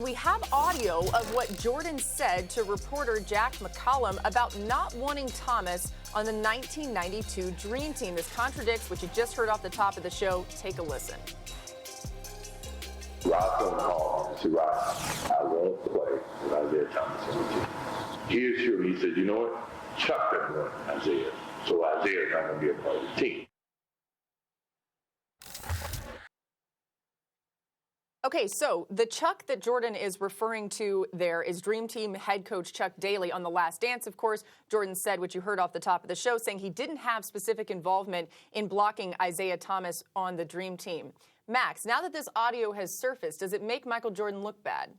We have audio of what Jordan said to reporter Jack McCollum about not wanting Thomas on the 1992 Dream Team. This contradicts what you just heard off the top of the show. Take a listen. Rob phone called and said, Rob, I won't play with Isiah Thomas on the team. He assured me, he said, you know what? Chuck doesn't want Isiah, so Isiah's not going to be a part of the team. Okay, so the Chuck that Jordan is referring to there is Dream Team head coach Chuck Daly. On The Last Dance, of course, Jordan said what you heard off the top of the show, saying he didn't have specific involvement in blocking Isiah Thomas on the Dream Team. Max, now that this audio has surfaced, does it make Michael Jordan look bad?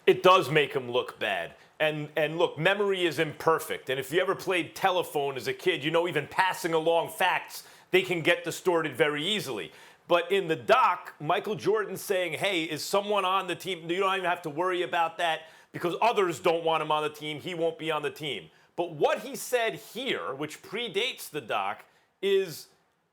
It does make him look bad. And look, memory is imperfect. And if you ever played telephone as a kid, you know even passing along facts, they can get distorted very easily. But in the doc, Michael Jordan's saying, hey, is someone on the team? You don't even have to worry about that because others don't want him on the team. He won't be on the team. But what he said here, which predates the doc, is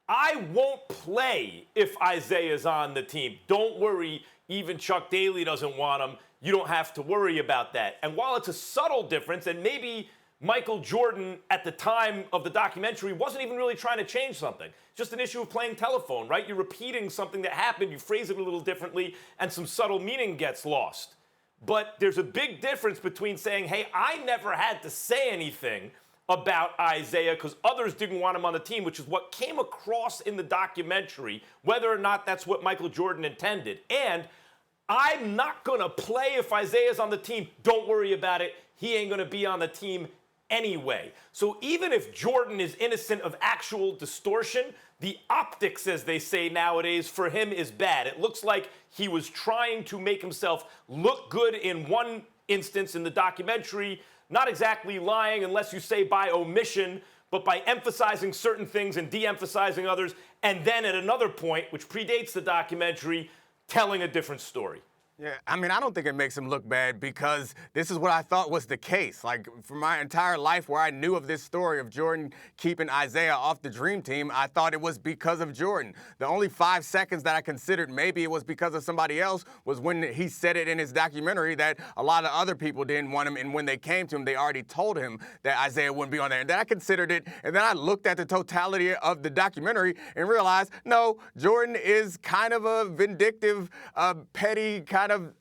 I won't play if Isiah's on the team. Don't worry, even Chuck Daly doesn't want him. You don't have to worry about that. And while it's a subtle difference, and maybe Michael Jordan at the time of the documentary wasn't even really trying to change something. Just an issue of playing telephone, right? You're repeating something that happened, you phrase it a little differently, and some subtle meaning gets lost. But there's a big difference between saying, hey, I never had to say anything about Isiah because others didn't want him on the team, which is what came across in the documentary, whether or not that's what Michael Jordan intended. And I'm not going to play if Isiah's on the team. Don't worry about it. He ain't going to be on the team anyway. So even if Jordan is innocent of actual distortion, the optics, as they say nowadays, for him is bad. It looks like he was trying to make himself look good in one instance in the documentary, not exactly lying unless you say by omission, but by emphasizing certain things and de-emphasizing others, and then at another point, which predates the documentary, telling a different story. Yeah, I mean, I don't think it makes him look bad because this is what I thought was the case. Like, for my entire life where I knew of this story of Jordan keeping Isiah off the Dream Team, I thought it was because of Jordan. The only 5 seconds that I considered maybe it was because of somebody else was when he said it in his documentary that a lot of other people didn't want him, and when they came to him, they already told him that Isiah wouldn't be on there. And then I considered it, and then I looked at the totality of the documentary and realized, no, Jordan is kind of a vindictive, petty, kind of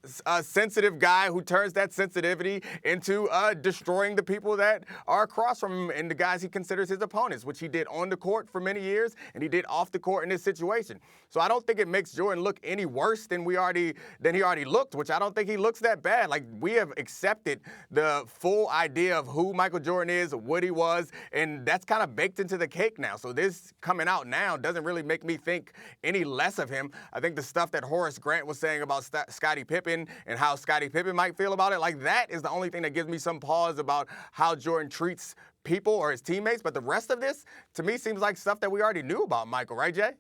sensitive guy who turns that sensitivity into destroying the people that are across from him and the guys he considers his opponents, which he did on the court for many years and he did off the court in this situation. So I don't think it makes Jordan look any worse than he already looked, which I don't think he looks that bad. Like, we have accepted the full idea of who Michael Jordan is, what he was, and that's kind of baked into the cake now. So this coming out now doesn't really make me think any less of him. I think the stuff that Horace Grant was saying about Scottie Pippen and how Scottie Pippen might feel about it, like, that is the only thing that gives me some pause about how Jordan treats people or his teammates. But the rest of this, to me, seems like stuff that we already knew about Michael, right, Jay?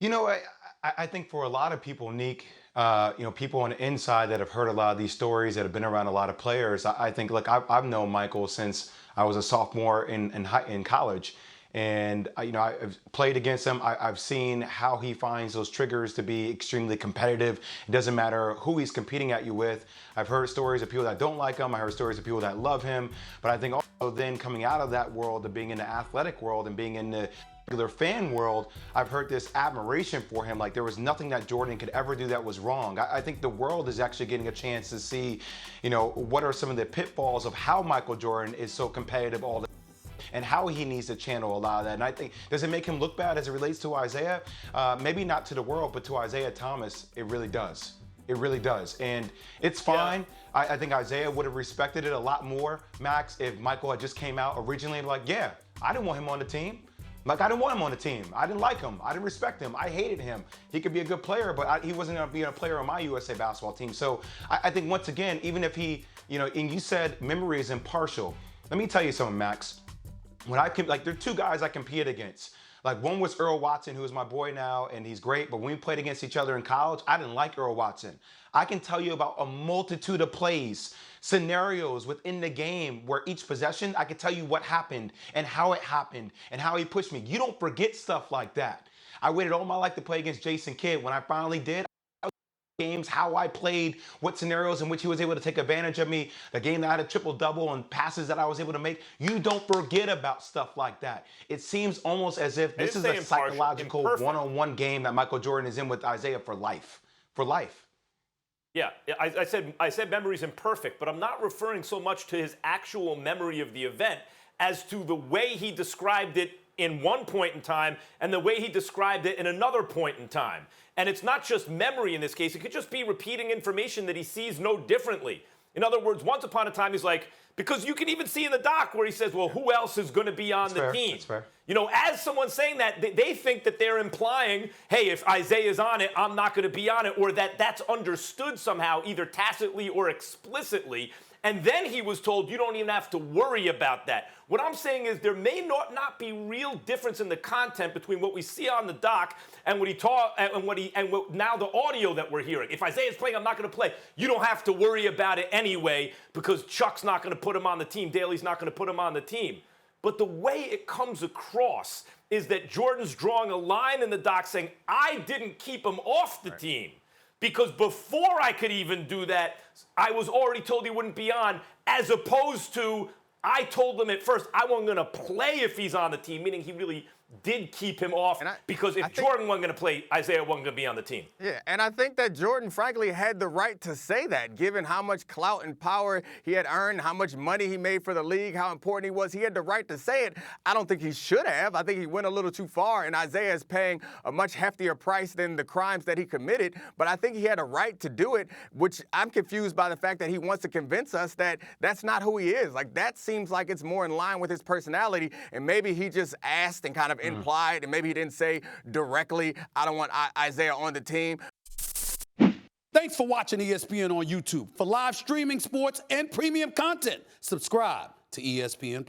You know, I think for a lot of people, Neek, people on the inside that have heard a lot of these stories, that have been around a lot of players, I think, look, I've known Michael since I was a sophomore in college. And, I've played against him. I've seen how he finds those triggers to be extremely competitive. It doesn't matter who he's competing at you with. I've heard stories of people that don't like him. I heard stories of people that love him. But I think also then coming out of that world of being in the athletic world and being in the regular fan world, I've heard this admiration for him. Like, there was nothing that Jordan could ever do that was wrong. I think the world is actually getting a chance to see, what are some of the pitfalls of how Michael Jordan is so competitive all the time, and how he needs to channel a lot of that. And I think, does it make him look bad as it relates to Isiah? Maybe not to the world, but to Isiah Thomas, it really does. It really does. And it's fine. Yeah. I think Isiah would have respected it a lot more, Max, if Michael had just came out originally and like, yeah, I didn't want him on the team. Like, I didn't want him on the team. I didn't like him. I didn't respect him. I hated him. He could be a good player, but he wasn't going to be a player on my USA basketball team. So I think, once again, even if he, and you said memory is impartial. Let me tell you something, Max. When there are two guys I competed against. Like, one was Earl Watson, who is my boy now, and he's great. But when we played against each other in college, I didn't like Earl Watson. I can tell you about a multitude of plays, scenarios within the game where each possession, I can tell you what happened and how he pushed me. You don't forget stuff like that. I waited all my life to play against Jason Kidd. When I finally did, games, how I played, what scenarios in which he was able to take advantage of me, the game that I had a triple-double and passes that I was able to make. You don't forget about stuff like that. It seems almost as if this is a psychological one-on-one game that Michael Jordan is in with Isiah for life. For life. Yeah, I said memory's imperfect, but I'm not referring so much to his actual memory of the event as to the way he described it in one point in time and the way he described it in another point in time. And it's not just memory in this case. It could just be repeating information that he sees no differently. In other words, once upon a time, he's like, because you can even see in the doc where he says, well, who else is going to be on the team? That's fair. You know, as someone saying that, they think that they're implying, hey, if Isaiah's on it, I'm not going to be on it, or that that's understood somehow, either tacitly or explicitly. And then he was told, you don't even have to worry about that. What I'm saying is there may not be real difference in the content between what we see on the doc and what he taught and what now the audio that we're hearing. If Isaiah's playing, I'm not going to play. You don't have to worry about it anyway because Chuck's not going to put him on the team. Daly's not going to put him on the team. But the way it comes across is that Jordan's drawing a line in the doc saying, I didn't keep him off the team. Because before I could even do that, I was already told he wouldn't be on, as opposed to I told him at first I wasn't going to play if he's on the team, meaning he really did keep him off because if Jordan wasn't going to play, Isiah wasn't going to be on the team. Yeah, and I think that Jordan, frankly, had the right to say that, given how much clout and power he had earned, how much money he made for the league, how important he was. He had the right to say it. I don't think he should have. I think he went a little too far, and Isiah is paying a much heftier price than the crimes that he committed. But I think he had a right to do it, which I'm confused by the fact that he wants to convince us that that's not who he is. Like, that seems like it's more in line with his personality, and maybe he just asked and kind of implied, and maybe he didn't say directly, I don't want Isiah on the team. Thanks for watching ESPN on YouTube. For live streaming, sports, and premium content, subscribe to ESPN+.